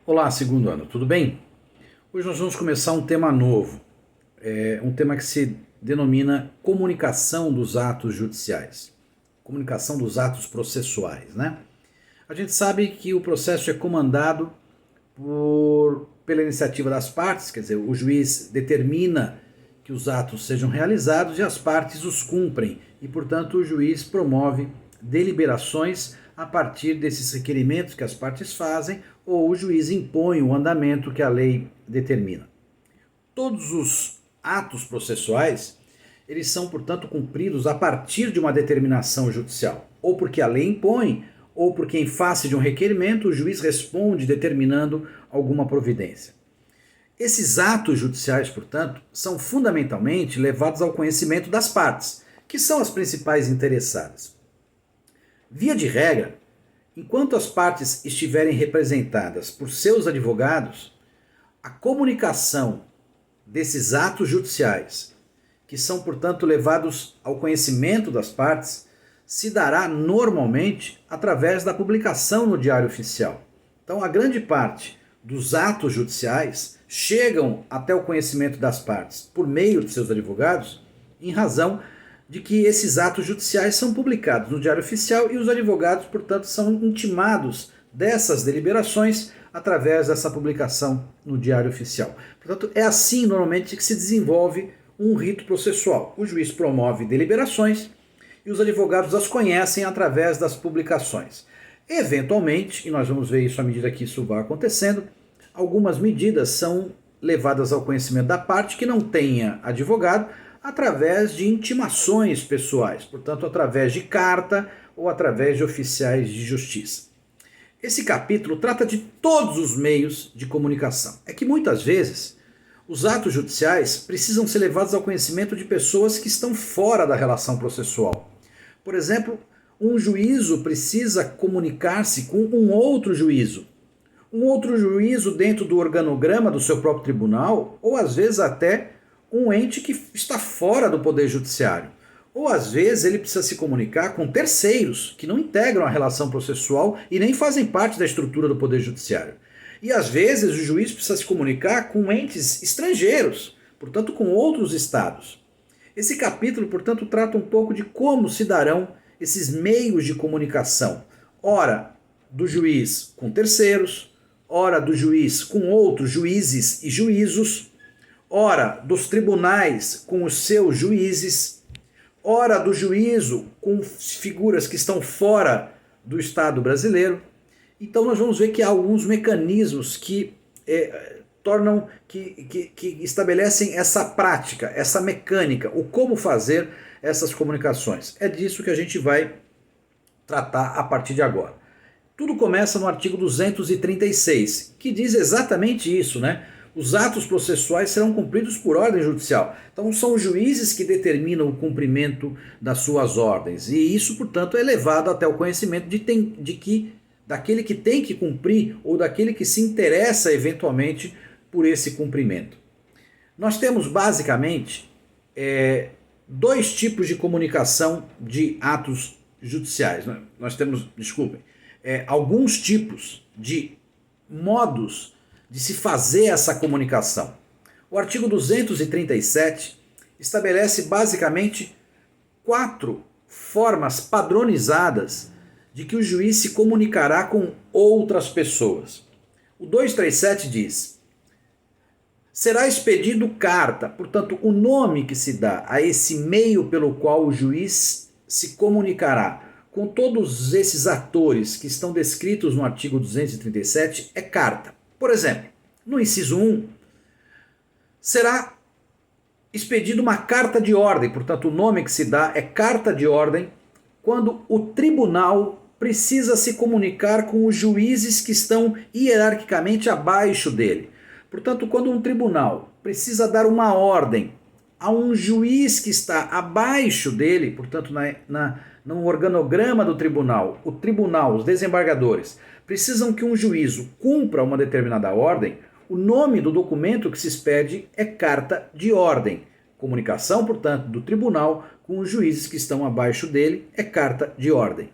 Olá, segundo ano, tudo bem? Hoje nós vamos começar um tema novo, um tema que se denomina comunicação dos atos judiciais, comunicação dos atos processuais, né? A gente sabe que o processo é comandado pela iniciativa das partes, quer dizer, o juiz determina que os atos sejam realizados e as partes os cumprem, e portanto o juiz promove deliberações a partir desses requerimentos que as partes fazem, ou o juiz impõe o andamento que a lei determina. Todos os atos processuais, eles são, portanto, cumpridos a partir de uma determinação judicial, ou porque a lei impõe, ou porque em face de um requerimento o juiz responde determinando alguma providência. Esses atos judiciais, portanto, são fundamentalmente levados ao conhecimento das partes, que são as principais interessadas. Via de regra, enquanto as partes estiverem representadas por seus advogados, a comunicação desses atos judiciais, que são, portanto, levados ao conhecimento das partes, se dará normalmente através da publicação no Diário Oficial. Então, a grande parte dos atos judiciais chegam até o conhecimento das partes por meio de seus advogados, em razão de que esses atos judiciais são publicados no Diário Oficial e os advogados, portanto, são intimados dessas deliberações através dessa publicação no Diário Oficial. Portanto, é assim normalmente que se desenvolve um rito processual. O juiz promove deliberações e os advogados as conhecem através das publicações. Eventualmente, e nós vamos ver isso à medida que isso vai acontecendo, algumas medidas são levadas ao conhecimento da parte que não tenha advogado através de intimações pessoais, portanto, através de carta ou através de oficiais de justiça. Esse capítulo trata de todos os meios de comunicação. É que muitas vezes os atos judiciais precisam ser levados ao conhecimento de pessoas que estão fora da relação processual. Por exemplo, um juízo precisa comunicar-se com um outro juízo dentro do organograma do seu próprio tribunal, ou às vezes até um ente que está fora do Poder Judiciário. Ou às vezes ele precisa se comunicar com terceiros que não integram a relação processual e nem fazem parte da estrutura do Poder Judiciário. E às vezes o juiz precisa se comunicar com entes estrangeiros, portanto com outros estados. Esse capítulo, portanto, trata um pouco de como se darão esses meios de comunicação. Ora, do juiz com terceiros, ora do juiz com outros juízes e juízos, ora dos tribunais com os seus juízes, ora do juízo com figuras que estão fora do Estado brasileiro. Então nós vamos ver que há alguns mecanismos que que estabelecem essa prática, essa mecânica, o como fazer essas comunicações. É disso que a gente vai tratar a partir de agora. Tudo começa no artigo 236, que diz exatamente isso, né? Os atos processuais serão cumpridos por ordem judicial. Então são os juízes que determinam o cumprimento das suas ordens. E isso, portanto, é levado até o conhecimento daquele que tem que cumprir ou daquele que se interessa eventualmente por esse cumprimento. Nós temos basicamente dois tipos de comunicação de atos judiciais. Nós temos, alguns tipos de modos de se fazer essa comunicação. O artigo 237 estabelece basicamente 4 formas padronizadas de que o juiz se comunicará com outras pessoas. O 237 diz: será expedido carta, portanto, o nome que se dá a esse meio pelo qual o juiz se comunicará com todos esses atores que estão descritos no artigo 237 é carta. Por exemplo, no inciso 1, será expedida uma carta de ordem, portanto, o nome que se dá é carta de ordem, quando o tribunal precisa se comunicar com os juízes que estão hierarquicamente abaixo dele. Portanto, quando um tribunal precisa dar uma ordem a um juiz que está abaixo dele, portanto, no organograma do tribunal, o tribunal, os desembargadores, precisam que um juízo cumpra uma determinada ordem, o nome do documento que se expede é carta de ordem. Comunicação, portanto, do tribunal com os juízes que estão abaixo dele é carta de ordem.